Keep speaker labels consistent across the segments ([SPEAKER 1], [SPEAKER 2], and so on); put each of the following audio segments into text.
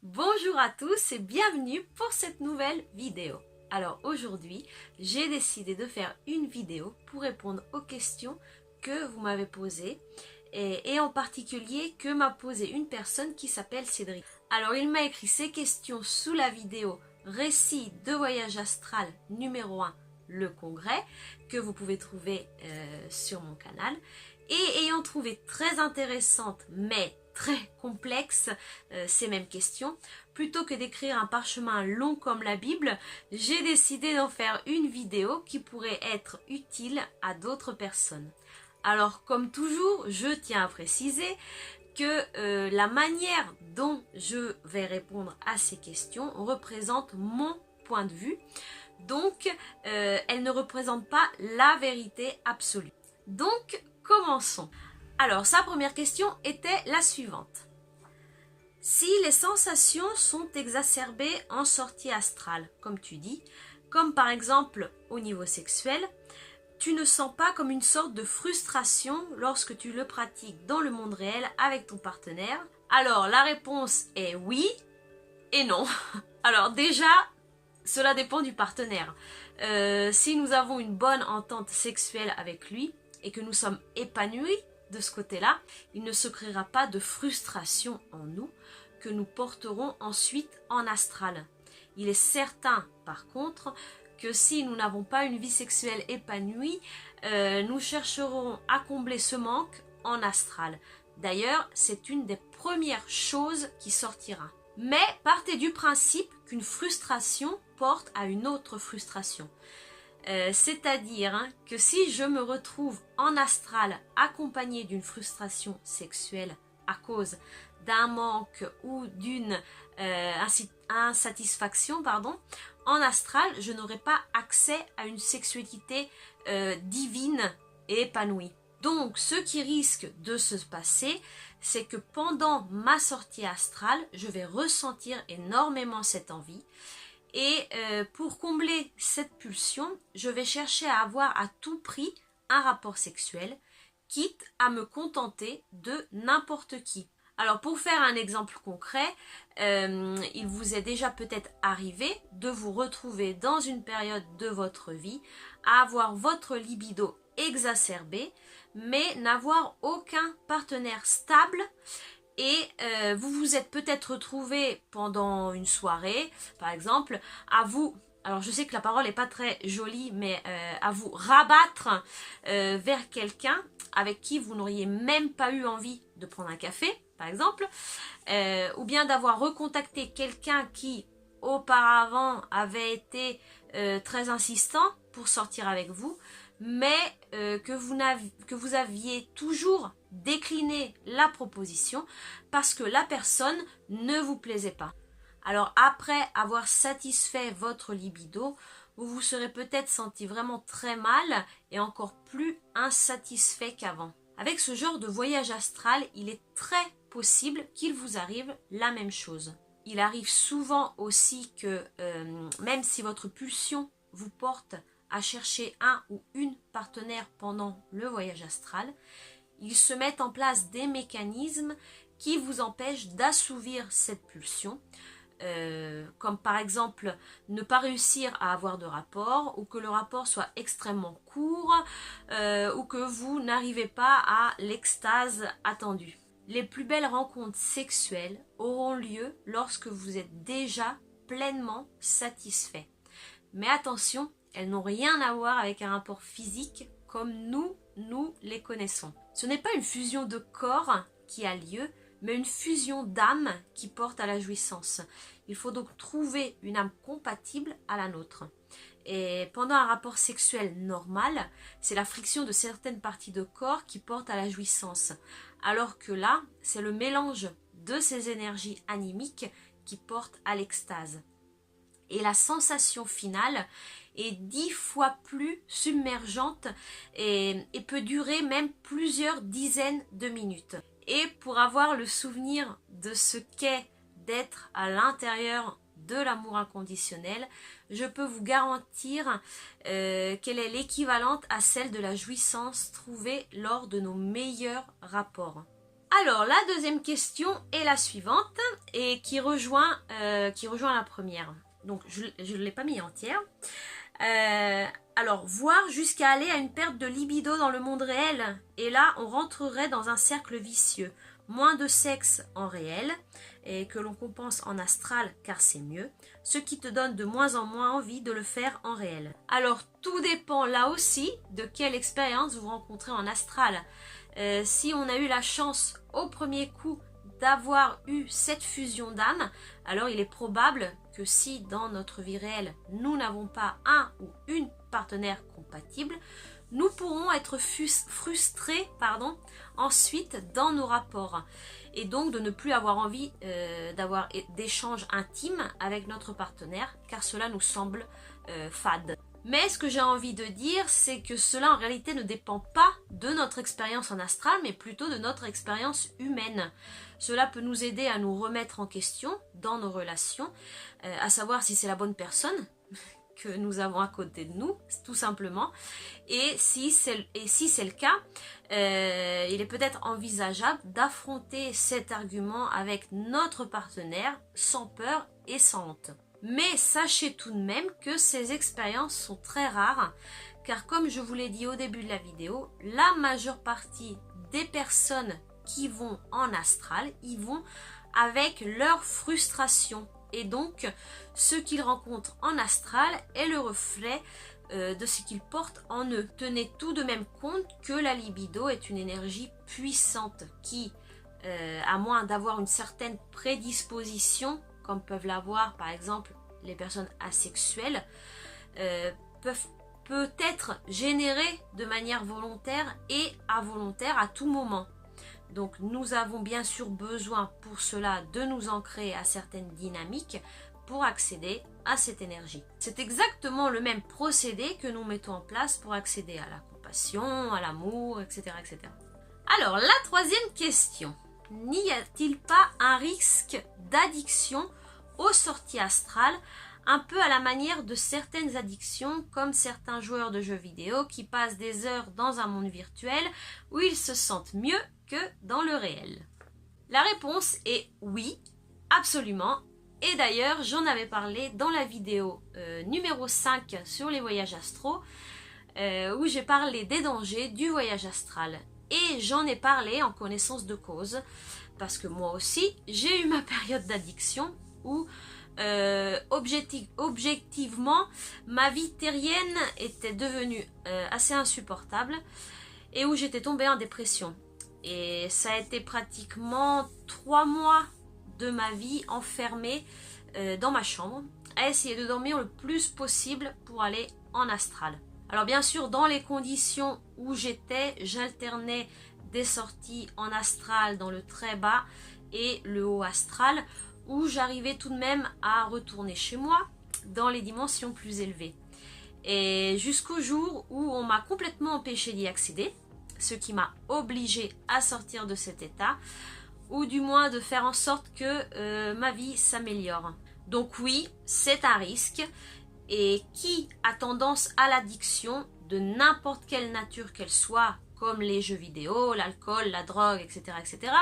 [SPEAKER 1] Bonjour à tous et bienvenue pour cette nouvelle vidéo. Alors aujourd'hui, j'ai décidé de faire une vidéo pour répondre aux questions que vous m'avez posées et en particulier que m'a posé une personne qui s'appelle Cédric. Alors il m'a écrit ses questions sous la vidéo Récit de voyage astral numéro 1, le congrès, que vous pouvez trouver sur mon canal. Et ayant trouvé très intéressante mais très complexe ces mêmes questions, plutôt que d'écrire un parchemin long comme la Bible, j'ai décidé d'en faire une vidéo qui pourrait être utile à d'autres personnes. Alors comme toujours, je tiens à préciser que la manière dont je vais répondre à ces questions représente mon point de vue, donc elle ne représente pas la vérité absolue. Donc commençons. Alors sa première question était la suivante. Si les sensations sont exacerbées en sortie astrale, comme tu dis, comme par exemple au niveau sexuel, tu ne sens pas comme une sorte de frustration lorsque tu le pratiques dans le monde réel avec ton partenaire? Alors la réponse est oui et non. Alors déjà, cela dépend du partenaire. Si nous avons une bonne entente sexuelle avec lui et que nous sommes épanouis de ce côté-là, il ne se créera pas de frustration en nous que nous porterons ensuite en astral. Il est certain par contre que si nous n'avons pas une vie sexuelle épanouie, nous chercherons à combler ce manque en astral. D'ailleurs, c'est une des premières choses qui sortira. Mais partez du principe qu'une frustration porte à une autre frustration. C'est-à-dire que si je me retrouve en astral accompagnée d'une frustration sexuelle à cause d'un manque ou d'une insatisfaction, en astral, je n'aurai pas accès à une sexualité divine et épanouie. Donc, ce qui risque de se passer, c'est que pendant ma sortie astrale, je vais ressentir énormément cette envie. Et pour combler cette pulsion, je vais chercher à avoir à tout prix un rapport sexuel, quitte à me contenter de n'importe qui. Alors pour faire un exemple concret, il vous est déjà peut-être arrivé de vous retrouver dans une période de votre vie à avoir votre libido exacerbé, mais n'avoir aucun partenaire stable. Et vous vous êtes peut-être retrouvé pendant une soirée, par exemple, à vous, alors je sais que la parole n'est pas très jolie, mais à vous rabattre vers quelqu'un avec qui vous n'auriez même pas eu envie de prendre un café, par exemple, ou bien d'avoir recontacté quelqu'un qui auparavant avait été très insistant pour sortir avec vous, mais que vous aviez toujours décliné la proposition parce que la personne ne vous plaisait pas. Alors après avoir satisfait votre libido, vous vous serez peut-être senti vraiment très mal et encore plus insatisfait qu'avant. Avec ce genre de voyage astral, il est très possible qu'il vous arrive la même chose. Il arrive souvent aussi que même si votre pulsion vous porte à chercher un ou une partenaire pendant le voyage astral, il se met en place des mécanismes qui vous empêchent d'assouvir cette pulsion, comme par exemple ne pas réussir à avoir de rapport, ou que le rapport soit extrêmement court, ou que vous n'arrivez pas à l'extase attendue. Les plus belles rencontres sexuelles auront lieu lorsque vous êtes déjà pleinement satisfait. Mais attention, elles n'ont rien à voir avec un rapport physique comme nous les connaissons. Ce n'est pas une fusion de corps qui a lieu, mais une fusion d'âme qui porte à la jouissance. Il faut donc trouver une âme compatible à la nôtre. Et pendant un rapport sexuel normal, c'est la friction de certaines parties de corps qui porte à la jouissance. Alors que là, c'est le mélange de ces énergies animiques qui porte à l'extase. Et la sensation finale est 10 fois plus submergente et peut durer même plusieurs dizaines de minutes. Et pour avoir le souvenir de ce qu'est d'être à l'intérieur de l'amour inconditionnel, je peux vous garantir qu'elle est l'équivalente à celle de la jouissance trouvée lors de nos meilleurs rapports. Alors, la deuxième question est la suivante et qui rejoint la première. Donc, je ne l'ai pas mis entière. Alors, voir jusqu'à aller à une perte de libido dans le monde réel. Et là, on rentrerait dans un cercle vicieux. Moins de sexe en réel et que l'on compense en astral car c'est mieux. Ce qui te donne de moins en moins envie de le faire en réel. Alors, tout dépend là aussi de quelle expérience vous rencontrez en astral. Si on a eu la chance au premier coup d'avoir eu cette fusion d'âme, alors il est probable que si dans notre vie réelle nous n'avons pas un ou une partenaire compatible, nous pourrons être frustrés ensuite dans nos rapports et donc de ne plus avoir envie d'avoir d'échanges intimes avec notre partenaire car cela nous semble fade. Mais ce que j'ai envie de dire, c'est que cela en réalité ne dépend pas de notre expérience en astral, mais plutôt de notre expérience humaine. Cela peut nous aider à nous remettre en question dans nos relations, à savoir si c'est la bonne personne que nous avons à côté de nous, tout simplement. Et si c'est le cas, il est peut-être envisageable d'affronter cet argument avec notre partenaire sans peur et sans honte. Mais sachez tout de même que ces expériences sont très rares, car comme je vous l'ai dit au début de la vidéo, la majeure partie des personnes qui vont en astral, ils vont avec leur frustration. Et donc, ce qu'ils rencontrent en astral est le reflet de ce qu'ils portent en eux. Tenez tout de même compte que la libido est une énergie puissante qui, à moins d'avoir une certaine prédisposition, comme peuvent l'avoir par exemple les personnes asexuelles, peuvent peut-être générer de manière volontaire et involontaire à tout moment. Donc nous avons bien sûr besoin pour cela de nous ancrer à certaines dynamiques pour accéder à cette énergie. C'est exactement le même procédé que nous mettons en place pour accéder à la compassion, à l'amour, etc., etc. Alors la troisième question. N'y a-t-il pas un risque d'addiction aux sorties astrales, un peu à la manière de certaines addictions, comme certains joueurs de jeux vidéo qui passent des heures dans un monde virtuel où ils se sentent mieux que dans le réel? La réponse est oui, absolument. Et d'ailleurs, j'en avais parlé dans la vidéo numéro 5 sur les voyages astraux, où j'ai parlé des dangers du voyage astral. Et j'en ai parlé en connaissance de cause, parce que moi aussi, j'ai eu ma période d'addiction où objectivement, ma vie terrienne était devenue assez insupportable et où j'étais tombée en dépression. Et ça a été pratiquement 3 mois de ma vie enfermée dans ma chambre à essayer de dormir le plus possible pour aller en astral. Alors bien sûr, dans les conditions où j'étais, j'alternais des sorties en astral dans le très bas et le haut astral, où j'arrivais tout de même à retourner chez moi dans les dimensions plus élevées. Et jusqu'au jour où on m'a complètement empêché d'y accéder, ce qui m'a obligée à sortir de cet état, ou du moins de faire en sorte que ma vie s'améliore. Donc oui, c'est un risque, et qui a tendance à l'addiction de n'importe quelle nature qu'elle soit, comme les jeux vidéo, l'alcool, la drogue, etc., etc.,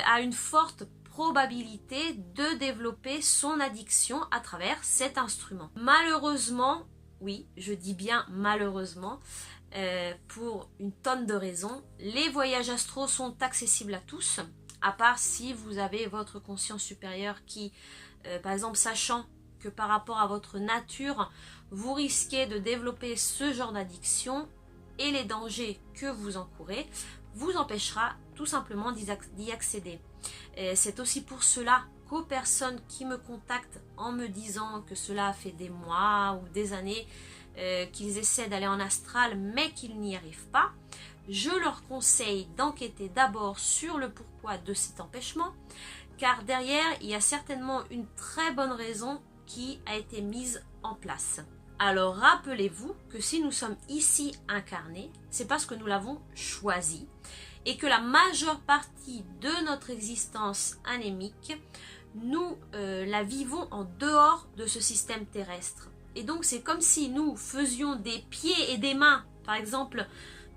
[SPEAKER 1] a une forte probabilité de développer son addiction à travers cet instrument. Malheureusement, oui, je dis bien malheureusement, pour une tonne de raisons, les voyages astraux sont accessibles à tous, à part si vous avez votre conscience supérieure qui, par exemple, sachant que par rapport à votre nature, vous risquez de développer ce genre d'addiction et les dangers que vous encourez, vous empêchera tout simplement d'y accéder. C'est aussi pour cela qu'aux personnes qui me contactent en me disant que cela fait des mois ou des années qu'ils essaient d'aller en astral mais qu'ils n'y arrivent pas, je leur conseille d'enquêter d'abord sur le pourquoi de cet empêchement, car derrière il y a certainement une très bonne raison qui a été mise en place. Alors rappelez-vous que si nous sommes ici incarnés, c'est parce que nous l'avons choisi et que la majeure partie de notre existence anémique, nous la vivons en dehors de ce système terrestre. Et donc c'est comme si nous faisions des pieds et des mains, par exemple,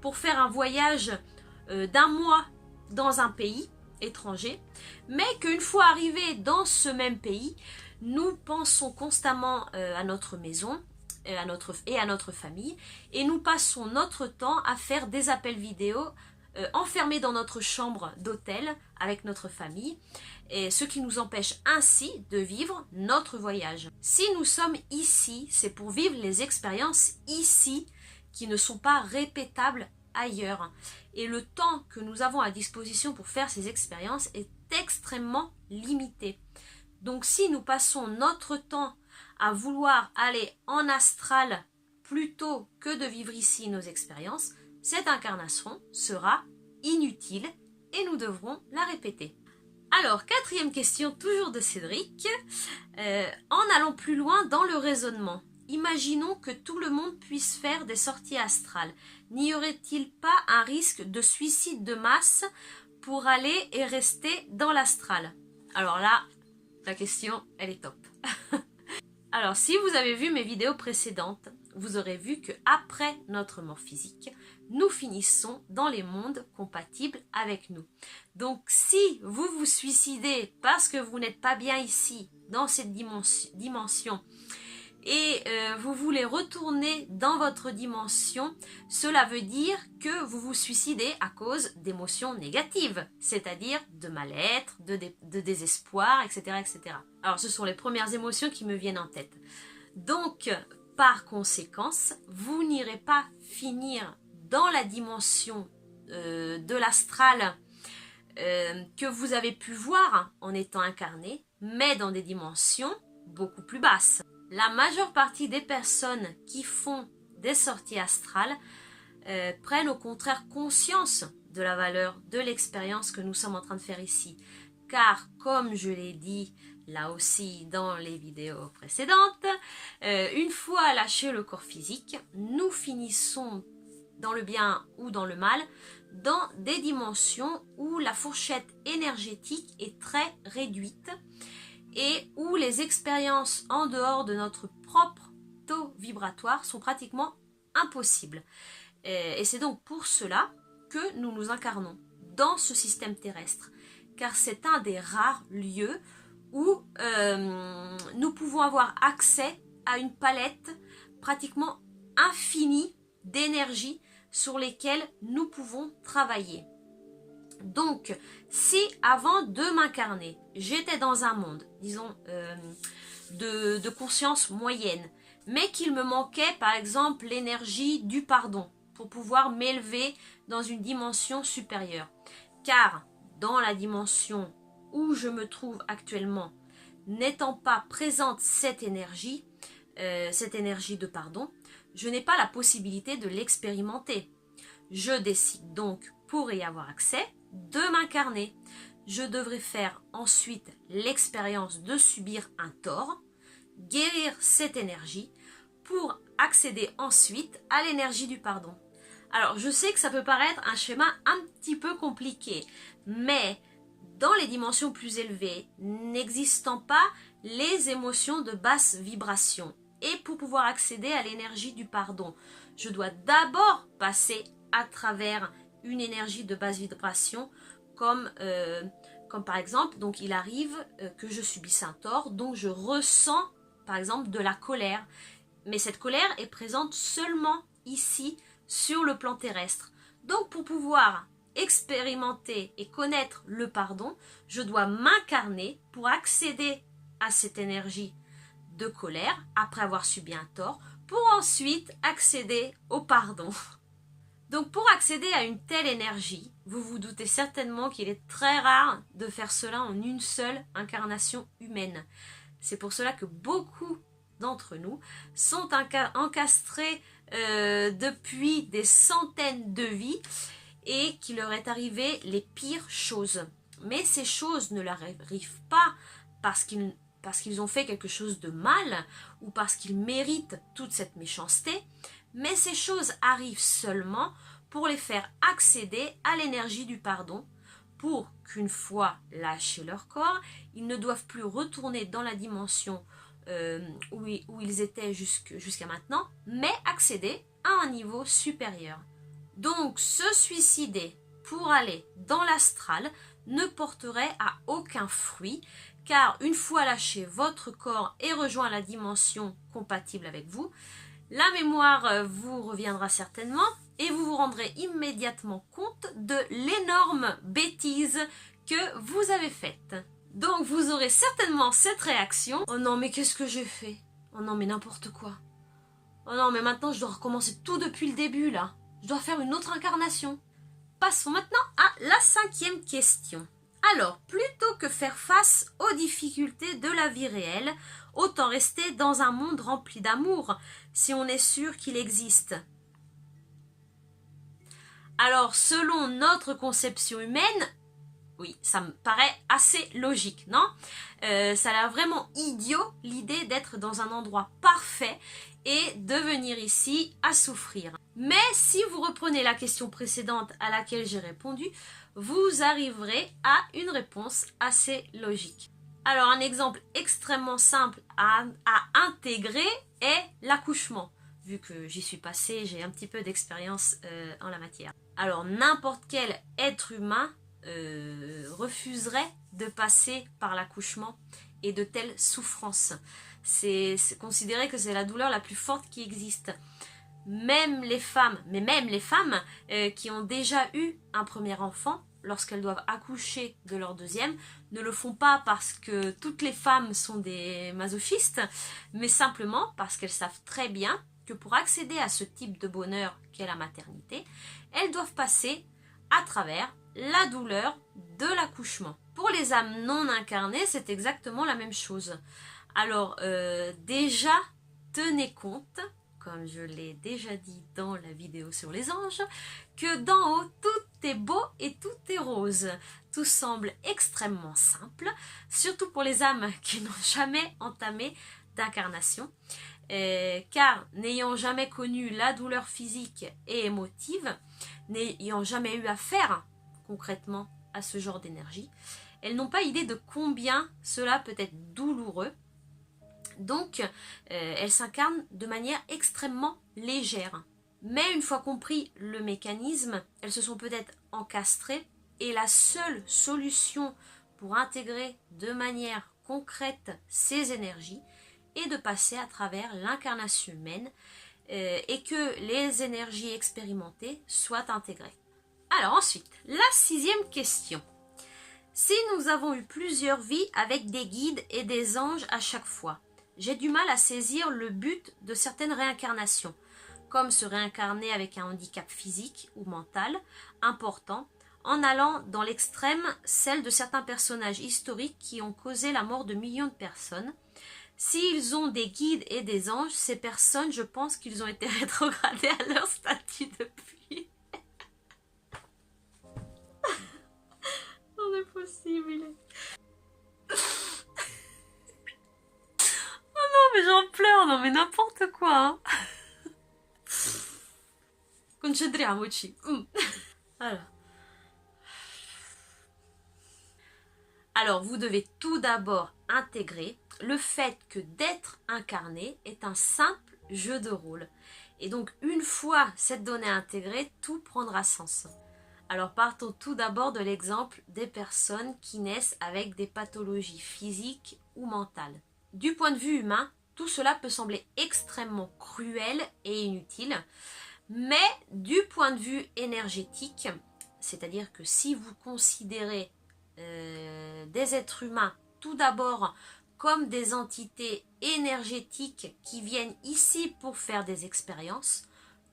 [SPEAKER 1] pour faire un voyage d'un mois dans un pays étranger, mais qu'une fois arrivés dans ce même pays, nous pensons constamment à notre maison et à notre famille, et nous passons notre temps à faire des appels vidéo enfermés dans notre chambre d'hôtel avec notre famille, et ce qui nous empêche ainsi de vivre notre voyage. Si nous sommes ici, c'est pour vivre les expériences ici qui ne sont pas répétables ailleurs. Et le temps que nous avons à disposition pour faire ces expériences est extrêmement limité. Donc si nous passons notre temps à vouloir aller en astral plutôt que de vivre ici nos expériences, cette incarnation sera inutile et nous devrons la répéter. Alors, quatrième question, toujours de Cédric. En allant plus loin dans le raisonnement, imaginons que tout le monde puisse faire des sorties astrales. N'y aurait-il pas un risque de suicide de masse pour aller et rester dans l'astral? Alors là, la question, elle est top. Alors, si vous avez vu mes vidéos précédentes, vous aurez vu que après notre mort physique, nous finissons dans les mondes compatibles avec nous. Donc, si vous vous suicidez parce que vous n'êtes pas bien ici, dans cette dimension, et vous voulez retourner dans votre dimension, cela veut dire que vous vous suicidez à cause d'émotions négatives, c'est-à-dire de mal-être, de désespoir, etc., etc. Alors ce sont les premières émotions qui me viennent en tête. Donc, par conséquence, vous n'irez pas finir dans la dimension de l'astral que vous avez pu voir en étant incarné, mais dans des dimensions beaucoup plus basses. La majeure partie des personnes qui font des sorties astrales prennent au contraire conscience de la valeur de l'expérience que nous sommes en train de faire ici. Car, comme je l'ai dit là aussi dans les vidéos précédentes, une fois lâché le corps physique, nous finissons dans le bien ou dans le mal, dans des dimensions où la fourchette énergétique est très réduite, et où les expériences en dehors de notre propre taux vibratoire sont pratiquement impossibles. Et c'est donc pour cela que nous nous incarnons dans ce système terrestre, car c'est un des rares lieux où nous pouvons avoir accès à une palette pratiquement infinie d'énergie sur lesquelles nous pouvons travailler. Donc, si avant de m'incarner, j'étais dans un monde, disons, de conscience moyenne, mais qu'il me manquait par exemple l'énergie du pardon pour pouvoir m'élever dans une dimension supérieure, car dans la dimension où je me trouve actuellement, n'étant pas présente cette énergie de pardon, je n'ai pas la possibilité de l'expérimenter. Je décide donc, pour y avoir accès, de m'incarner. Je devrais faire ensuite l'expérience de subir un tort, guérir cette énergie pour accéder ensuite à l'énergie du pardon. Alors je sais que ça peut paraître un schéma un petit peu compliqué, mais dans les dimensions plus élevées, n'existant pas les émotions de basse vibration, et pour pouvoir accéder à l'énergie du pardon, je dois d'abord passer à travers une énergie de basse vibration, comme par exemple, donc il arrive que je subisse un tort, donc je ressens par exemple de la colère, mais cette colère est présente seulement ici sur le plan terrestre. Donc pour pouvoir expérimenter et connaître le pardon, je dois m'incarner pour accéder à cette énergie de colère après avoir subi un tort, pour ensuite accéder au pardon. Donc pour accéder à une telle énergie, vous vous doutez certainement qu'il est très rare de faire cela en une seule incarnation humaine. C'est pour cela que beaucoup d'entre nous sont encastrés depuis des centaines de vies et qu'il leur est arrivé les pires choses. Mais ces choses ne leur arrivent pas parce qu'ils ont fait quelque chose de mal ou parce qu'ils méritent toute cette méchanceté, mais ces choses arrivent seulement pour les faire accéder à l'énergie du pardon, pour qu'une fois lâchés leur corps, ils ne doivent plus retourner dans la dimension où ils étaient jusqu'à maintenant, mais accéder à un niveau supérieur. Donc se suicider pour aller dans l'astral ne porterait à aucun fruit, car une fois lâché votre corps et rejoint la dimension compatible avec vous, la mémoire vous reviendra certainement et vous vous rendrez immédiatement compte de l'énorme bêtise que vous avez faite. Donc vous aurez certainement cette réaction. Oh non, mais qu'est-ce que j'ai fait? Oh non, mais n'importe quoi. Oh non, mais maintenant je dois recommencer tout depuis le début là. Je dois faire une autre incarnation. Passons maintenant à la 5e question. Alors, plutôt que faire face aux difficultés de la vie réelle, autant rester dans un monde rempli d'amour, si on est sûr qu'il existe. Alors, selon notre conception humaine, oui, ça me paraît assez logique, non? Ça a l'air vraiment idiot, l'idée d'être dans un endroit parfait et de venir ici à souffrir. Mais si vous reprenez la question précédente à laquelle j'ai répondu, vous arriverez à une réponse assez logique. Alors, un exemple extrêmement simple à intégrer est l'accouchement. Vu que j'y suis passée, j'ai un petit peu d'expérience en la matière. Alors, n'importe quel être humain refuserait de passer par l'accouchement et de telles souffrances. C'est considéré que c'est la douleur la plus forte qui existe. Même les femmes qui ont déjà eu un premier enfant, lorsqu'elles doivent accoucher de leur deuxième, ne le font pas parce que toutes les femmes sont des masochistes, mais simplement parce qu'elles savent très bien que pour accéder à ce type de bonheur qu'est la maternité, elles doivent passer à travers la douleur de l'accouchement. Pour les âmes non incarnées, c'est exactement la même chose. Alors, déjà, tenez compte, comme je l'ai déjà dit dans la vidéo sur les anges, que d'en haut, tout est beau et tout est rose. Tout semble extrêmement simple, surtout pour les âmes qui n'ont jamais entamé d'incarnation, car n'ayant jamais connu la douleur physique et émotive, n'ayant jamais eu affaire concrètement à ce genre d'énergie, elles n'ont pas idée de combien cela peut être douloureux. Donc, elles s'incarnent de manière extrêmement légère. Mais une fois compris le mécanisme, elles se sont peut-être encastrées et la seule solution pour intégrer de manière concrète ces énergies est de passer à travers l'incarnation humaine et que les énergies expérimentées soient intégrées. Alors ensuite, la 6e question. Si nous avons eu plusieurs vies avec des guides et des anges à chaque fois, j'ai du mal à saisir le but de certaines réincarnations, comme se réincarner avec un handicap physique ou mental important, en allant dans l'extrême, celle de certains personnages historiques qui ont causé la mort de millions de personnes. S'ils ont des guides et des anges, ces personnes, je pense qu'ils ont été rétrogradés à leur statut depuis. Non, c'est possible. Oh non, mais j'en pleure, non mais n'importe quoi. Hein. Concentriamoci. Alors, vous devez tout d'abord intégrer le fait que d'être incarné est un simple jeu de rôle. Et donc, une fois cette donnée intégrée, tout prendra sens. Alors, partons tout d'abord de l'exemple des personnes qui naissent avec des pathologies physiques ou mentales. Du point de vue humain, tout cela peut sembler extrêmement cruel et inutile, mais du point de vue énergétique, c'est-à-dire que si vous considérez des êtres humains tout d'abord comme des entités énergétiques qui viennent ici pour faire des expériences,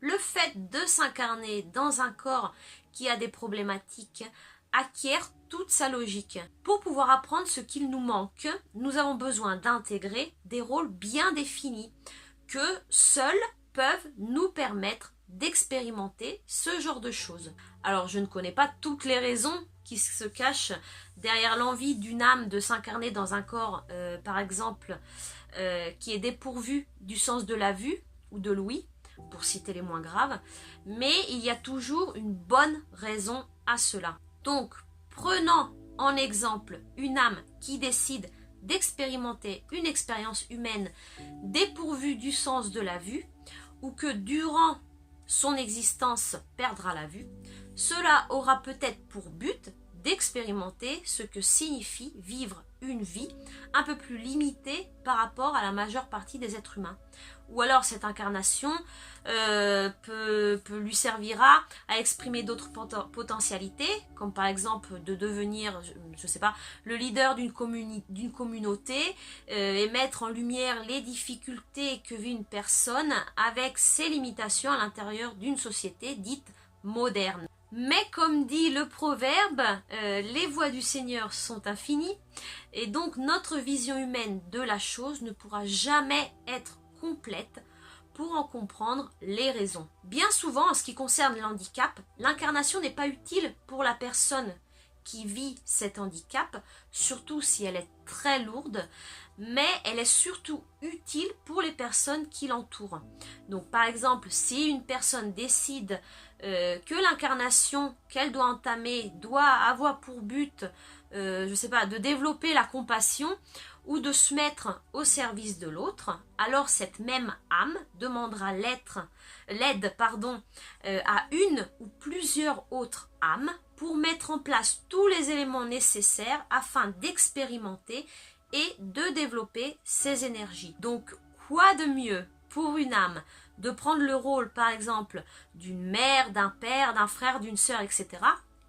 [SPEAKER 1] le fait de s'incarner dans un corps qui a des problématiques acquiert toute sa logique. Pour pouvoir apprendre ce qu'il nous manque, nous avons besoin d'intégrer des rôles bien définis que seuls peuvent nous permettre d'expérimenter ce genre de choses. Alors, je ne connais pas toutes les raisons qui se cachent derrière l'envie d'une âme de s'incarner dans un corps, par exemple, qui est dépourvu du sens de la vue ou de l'ouïe, pour citer les moins graves, mais il y a toujours une bonne raison à cela. Donc, prenant en exemple une âme qui décide d'expérimenter une expérience humaine dépourvue du sens de la vue, ou que durant son existence perdra la vue, Cela aura peut-être pour but d'expérimenter ce que signifie vivre une vie un peu plus limitée par rapport à la majeure partie des êtres humains. Ou alors cette incarnation peut lui servira à exprimer d'autres potentialités, comme par exemple de devenir, je sais pas, le leader d'une communauté et mettre en lumière les difficultés que vit une personne avec ses limitations à l'intérieur d'une société dite moderne. Mais comme dit le proverbe, les voies du Seigneur sont infinies et donc notre vision humaine de la chose ne pourra jamais être complète pour en comprendre les raisons. Bien souvent, en ce qui concerne l'handicap, l'incarnation n'est pas utile pour la personne qui vit cet handicap, surtout si elle est très lourde, mais elle est surtout utile pour les personnes qui l'entourent. Donc par exemple, si une personne décide que l'incarnation qu'elle doit entamer doit avoir pour but, je sais pas, de développer la compassion ou de se mettre au service de l'autre, alors cette même âme demandera l'aide à une ou plusieurs autres âmes pour mettre en place tous les éléments nécessaires afin d'expérimenter et de développer ses énergies. Donc, quoi de mieux pour une âme de prendre le rôle, par exemple, d'une mère, d'un père, d'un frère, d'une sœur, etc.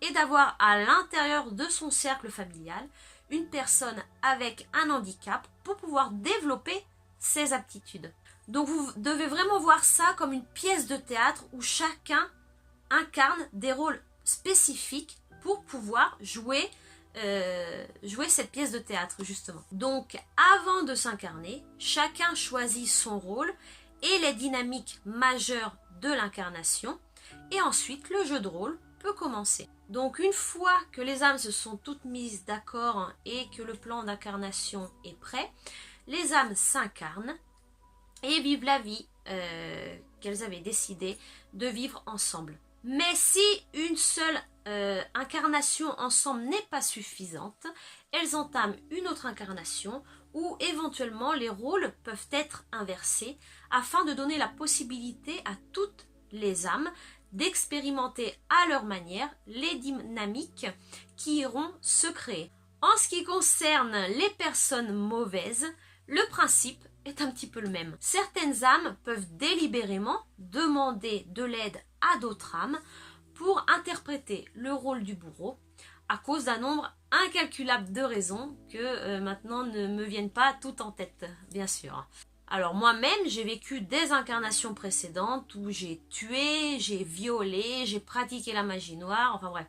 [SPEAKER 1] et d'avoir à l'intérieur de son cercle familial une personne avec un handicap pour pouvoir développer ses aptitudes. Donc vous devez vraiment voir ça comme une pièce de théâtre où chacun incarne des rôles spécifiques pour pouvoir jouer cette pièce de théâtre justement. Donc avant de s'incarner, chacun choisit son rôle et les dynamiques majeures de l'incarnation et ensuite le jeu de rôle peut commencer. Donc une fois que les âmes se sont toutes mises d'accord et que le plan d'incarnation est prêt, les âmes s'incarnent et vivent la vie qu'elles avaient décidé de vivre ensemble. Mais si une seule incarnation ensemble n'est pas suffisante, elles entament une autre incarnation où éventuellement les rôles peuvent être inversés afin de donner la possibilité à toutes les âmes d'expérimenter à leur manière les dynamiques qui iront se créer. En ce qui concerne les personnes mauvaises, le principe est un petit peu le même. Certaines âmes peuvent délibérément demander de l'aide à d'autres âmes pour interpréter le rôle du bourreau à cause d'un nombre incalculable de raisons que maintenant ne me viennent pas toutes en tête, bien sûr. Alors moi-même, j'ai vécu des incarnations précédentes où j'ai tué, j'ai violé, j'ai pratiqué la magie noire, enfin bref.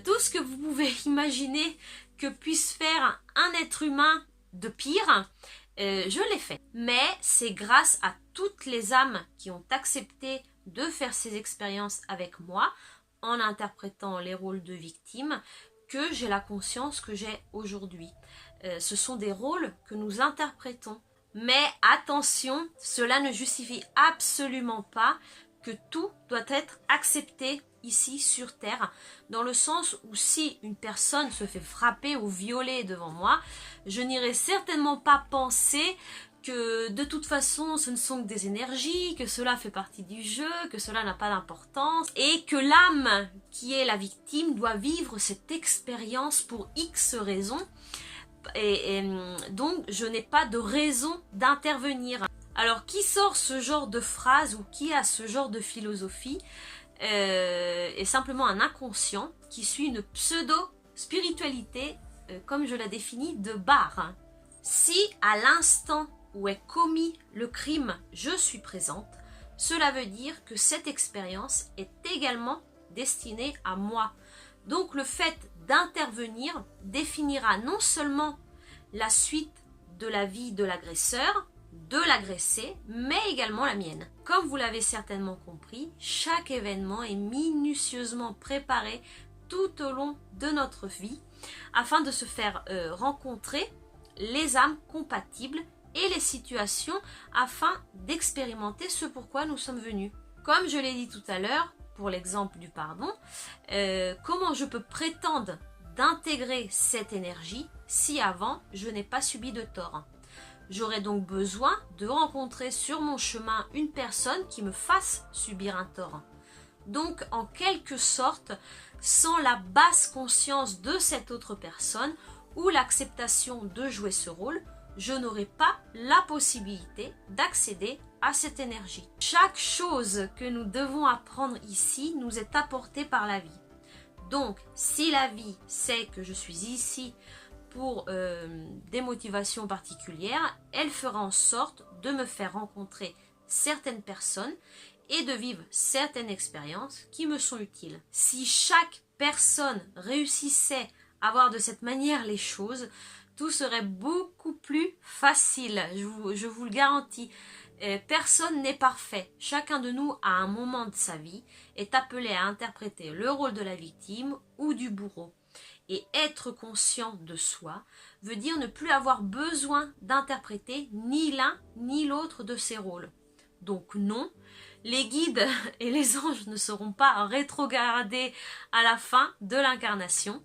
[SPEAKER 1] Tout ce que vous pouvez imaginer que puisse faire un être humain de pire, je l'ai fait. Mais c'est grâce à toutes les âmes qui ont accepté de faire ces expériences avec moi, en interprétant les rôles de victime, que j'ai la conscience que j'ai aujourd'hui. Ce sont des rôles que nous interprétons. Mais attention, cela ne justifie absolument pas que tout doit être accepté ici sur Terre, dans le sens où si une personne se fait frapper ou violer devant moi, je n'irai certainement pas penser que de toute façon ce ne sont que des énergies, que cela fait partie du jeu, que cela n'a pas d'importance et que l'âme qui est la victime doit vivre cette expérience pour X raisons. Et donc je n'ai pas de raison d'intervenir. Alors qui sort ce genre de phrase ou qui a ce genre de philosophie est simplement un inconscient qui suit une pseudo-spiritualité comme je la définis de bar. Si à l'instant où est commis le crime je suis présente, cela veut dire que cette expérience est également destinée à moi. Donc le fait d'intervenir définira non seulement la suite de la vie de l'agresseur, de l'agressé, mais également la mienne. Comme vous l'avez certainement compris, chaque événement est minutieusement préparé tout au long de notre vie afin de se faire rencontrer les âmes compatibles et les situations afin d'expérimenter ce pourquoi nous sommes venus. Comme je l'ai dit tout à l'heure, pour l'exemple du pardon, comment je peux prétendre d'intégrer cette énergie si avant je n'ai pas subi de tort? J'aurais donc besoin de rencontrer sur mon chemin une personne qui me fasse subir un tort. Donc en quelque sorte, sans la basse conscience de cette autre personne ou l'acceptation de jouer ce rôle, je n'aurai pas la possibilité d'accéder à cette énergie. Chaque chose que nous devons apprendre ici nous est apportée par la vie. Donc, si la vie sait que je suis ici pour des motivations particulières, elle fera en sorte de me faire rencontrer certaines personnes et de vivre certaines expériences qui me sont utiles. Si chaque personne réussissait à voir de cette manière les choses, tout serait beaucoup plus facile, je vous le garantis. Personne n'est parfait. Chacun de nous, à un moment de sa vie, est appelé à interpréter le rôle de la victime ou du bourreau. Et être conscient de soi veut dire ne plus avoir besoin d'interpréter ni l'un ni l'autre de ces rôles. Donc non, les guides et les anges ne seront pas rétrogradés à la fin de l'incarnation.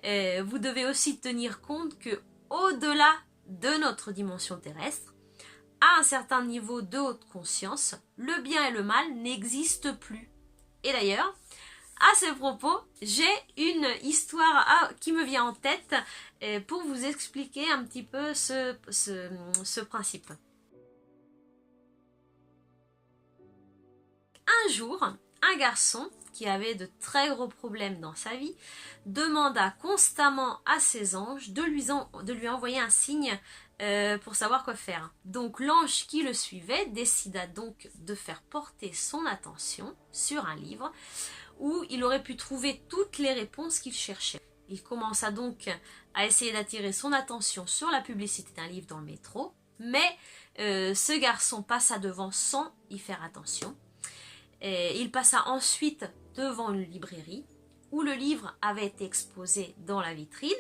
[SPEAKER 1] Vous devez aussi tenir compte que au-delà de notre dimension terrestre, à un certain niveau de haute conscience, le bien et le mal n'existent plus. Et d'ailleurs, à ce propos, j'ai une histoire qui me vient en tête pour vous expliquer un petit peu ce principe. Un jour, un garçon qui avait de très gros problèmes dans sa vie demanda constamment à ses anges de lui envoyer un signe pour savoir quoi faire. Donc l'ange qui le suivait décida donc de faire porter son attention sur un livre où il aurait pu trouver toutes les réponses qu'il cherchait. Il commença donc à essayer d'attirer son attention sur la publicité d'un livre dans le métro, mais ce garçon passa devant sans y faire attention. Et il passa ensuite devant une librairie où le livre avait été exposé dans la vitrine,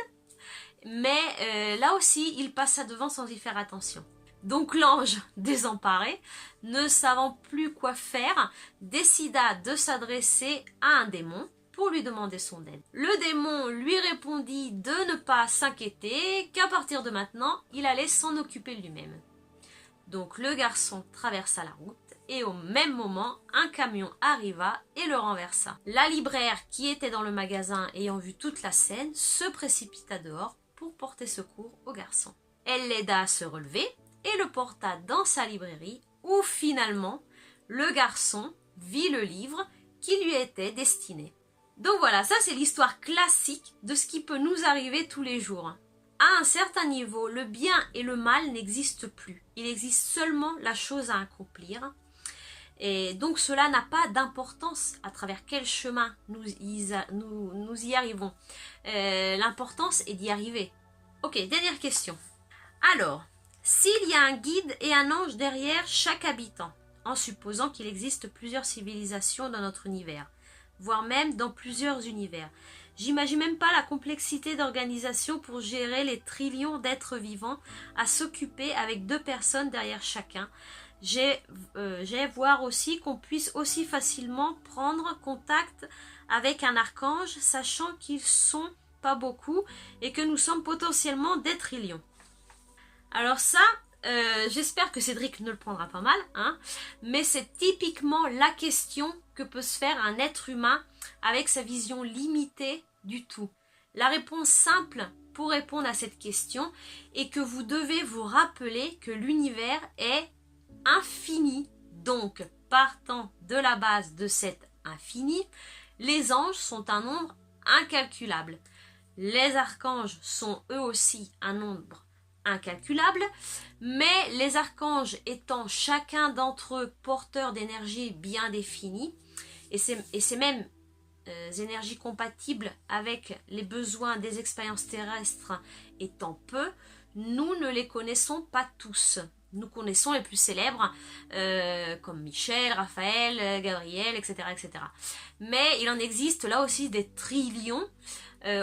[SPEAKER 1] mais là aussi il passa devant sans y faire attention. Donc l'ange, désemparé, ne savant plus quoi faire, décida de s'adresser à un démon pour lui demander son aide. Le démon lui répondit de ne pas s'inquiéter, qu'à partir de maintenant, il allait s'en occuper lui-même. Donc le garçon traversa la route et au même moment, un camion arriva et le renversa. La libraire qui était dans le magasin ayant vu toute la scène se précipita dehors pour porter secours au garçon. Elle l'aida à se relever et le porta dans sa librairie où finalement le garçon vit le livre qui lui était destiné. Donc voilà, ça c'est l'histoire classique de ce qui peut nous arriver tous les jours. À un certain niveau, le bien et le mal n'existent plus. Il existe seulement la chose à accomplir. Et donc cela n'a pas d'importance à travers quel chemin nous y arrivons. L'importance est d'y arriver. Ok, dernière question. Alors, s'il y a un guide et un ange derrière chaque habitant, en supposant qu'il existe plusieurs civilisations dans notre univers, voire même dans plusieurs univers, j'imagine même pas la complexité d'organisation pour gérer les trillions d'êtres vivants à s'occuper avec 2 personnes derrière chacun. J'ai voir aussi qu'on puisse aussi facilement prendre contact avec un archange, sachant qu'ils sont pas beaucoup et que nous sommes potentiellement des trillions. Alors ça, j'espère que Cédric ne le prendra pas mal, hein, mais c'est typiquement la question que peut se faire un être humain avec sa vision limitée du tout. La réponse simple pour répondre à cette question est que vous devez vous rappeler que l'univers est infini. Donc, partant de la base de cet infini, les anges sont un nombre incalculable. Les archanges sont eux aussi un nombre incalculable, mais les archanges étant chacun d'entre eux porteurs d'énergie bien définie, et c'est même énergies compatibles avec les besoins des expériences terrestres étant peu, nous ne les connaissons pas tous. Nous connaissons les plus célèbres, comme Michel, Raphaël, Gabriel, etc., etc. Mais il en existe là aussi des trillions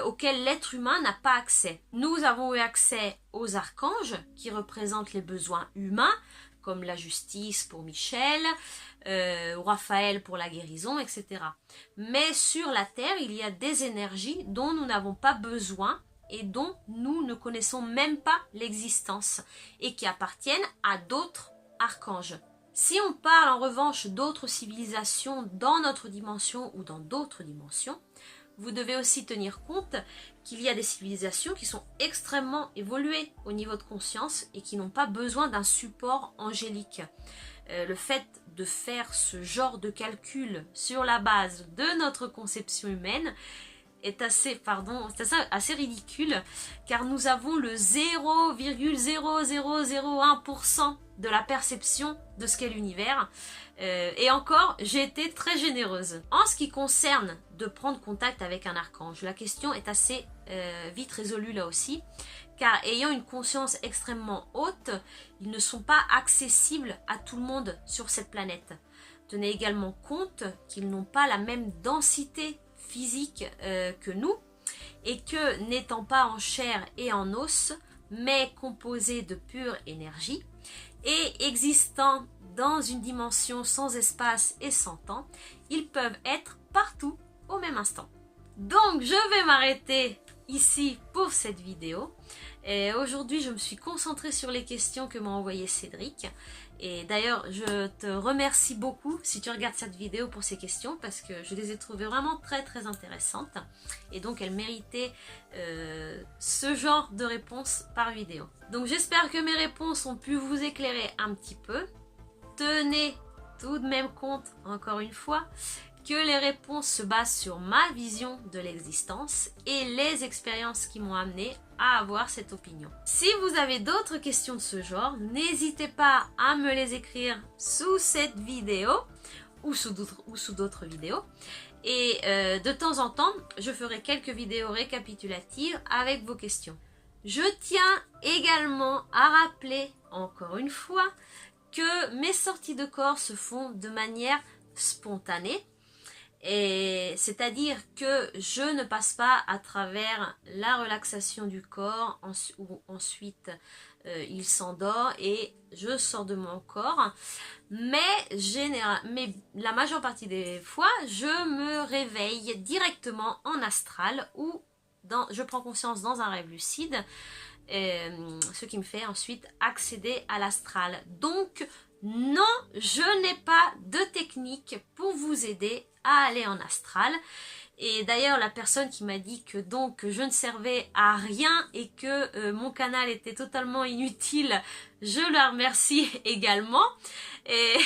[SPEAKER 1] auxquels l'être humain n'a pas accès. Nous avons eu accès aux archanges, qui représentent les besoins humains, comme la justice pour Michel, ou Raphaël pour la guérison, etc. Mais sur la Terre, il y a des énergies dont nous n'avons pas besoin, et dont nous ne connaissons même pas l'existence et qui appartiennent à d'autres archanges. Si on parle en revanche d'autres civilisations dans notre dimension ou dans d'autres dimensions, vous devez aussi tenir compte qu'il y a des civilisations qui sont extrêmement évoluées au niveau de conscience et qui n'ont pas besoin d'un support angélique. Le fait de faire ce genre de calcul sur la base de notre conception humaine est assez ridicule, car nous avons le 0,0001% de la perception de ce qu'est l'univers. Et encore, j'ai été très généreuse. En ce qui concerne de prendre contact avec un archange, la question est assez vite résolue là aussi, car ayant une conscience extrêmement haute, ils ne sont pas accessibles à tout le monde sur cette planète. Tenez également compte qu'ils n'ont pas la même densité physique que nous, et que n'étant pas en chair et en os, mais composés de pure énergie, et existant dans une dimension sans espace et sans temps, ils peuvent être partout au même instant. Donc je vais m'arrêter ici pour cette vidéo. Et aujourd'hui je me suis concentrée sur les questions que m'a envoyé Cédric. Et d'ailleurs je te remercie beaucoup si tu regardes cette vidéo pour ces questions, parce que je les ai trouvées vraiment très intéressantes. Et donc elles méritaient ce genre de réponses par vidéo. Donc j'espère que mes réponses ont pu vous éclairer un petit peu. Tenez tout de même compte, encore une fois, que les réponses se basent sur ma vision de l'existence et les expériences qui m'ont amené à avoir cette opinion. Si vous avez d'autres questions de ce genre, n'hésitez pas à me les écrire sous cette vidéo ou sous d'autres vidéos. Et de temps en temps, je ferai quelques vidéos récapitulatives avec vos questions. Je tiens également à rappeler, encore une fois, que mes sorties de corps se font de manière spontanée. Et c'est-à-dire que je ne passe pas à travers la relaxation du corps, où ensuite il s'endort et je sors de mon corps. Mais la majeure partie des fois, je me réveille directement en astral ou je prends conscience dans un rêve lucide, ce qui me fait ensuite accéder à l'astral. Donc non, je n'ai pas de technique pour vous aider à aller en astral. Et d'ailleurs la personne qui m'a dit que donc je ne servais à rien et que mon canal était totalement inutile, je la remercie également. Et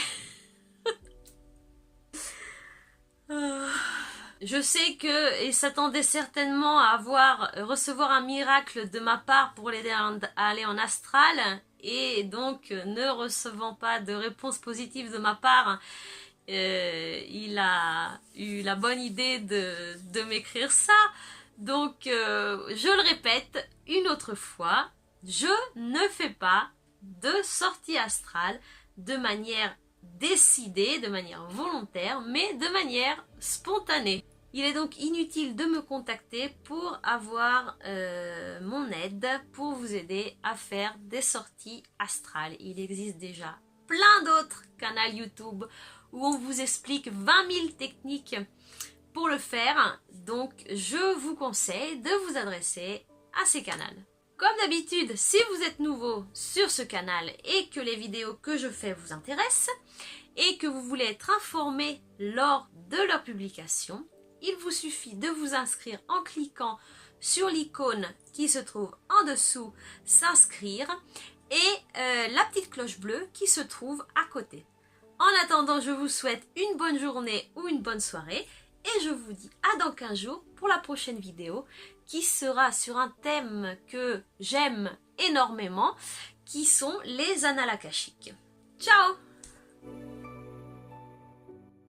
[SPEAKER 1] je sais qu'il s'attendait certainement à recevoir un miracle de ma part pour l'aider à aller en astral, et donc ne recevant pas de réponse positive de ma part, il a eu la bonne idée de m'écrire ça. Donc je le répète une autre fois, je ne fais pas de sortie astrale de manière décidée, de manière volontaire, mais de manière spontanée. Il est donc inutile de me contacter pour avoir mon aide, pour vous aider à faire des sorties astrales. Il existe déjà plein d'autres canaux YouTube où on vous explique 20 000 techniques pour le faire. Donc je vous conseille de vous adresser à ces canaux. Comme d'habitude, si vous êtes nouveau sur ce canal et que les vidéos que je fais vous intéressent et que vous voulez être informé lors de leur publication, il vous suffit de vous inscrire en cliquant sur l'icône qui se trouve en dessous, s'inscrire, et la petite cloche bleue qui se trouve à côté. En attendant, je vous souhaite une bonne journée ou une bonne soirée, et je vous dis à dans 15 jours pour la prochaine vidéo qui sera sur un thème que j'aime énormément, qui sont les annales akashiques. Ciao!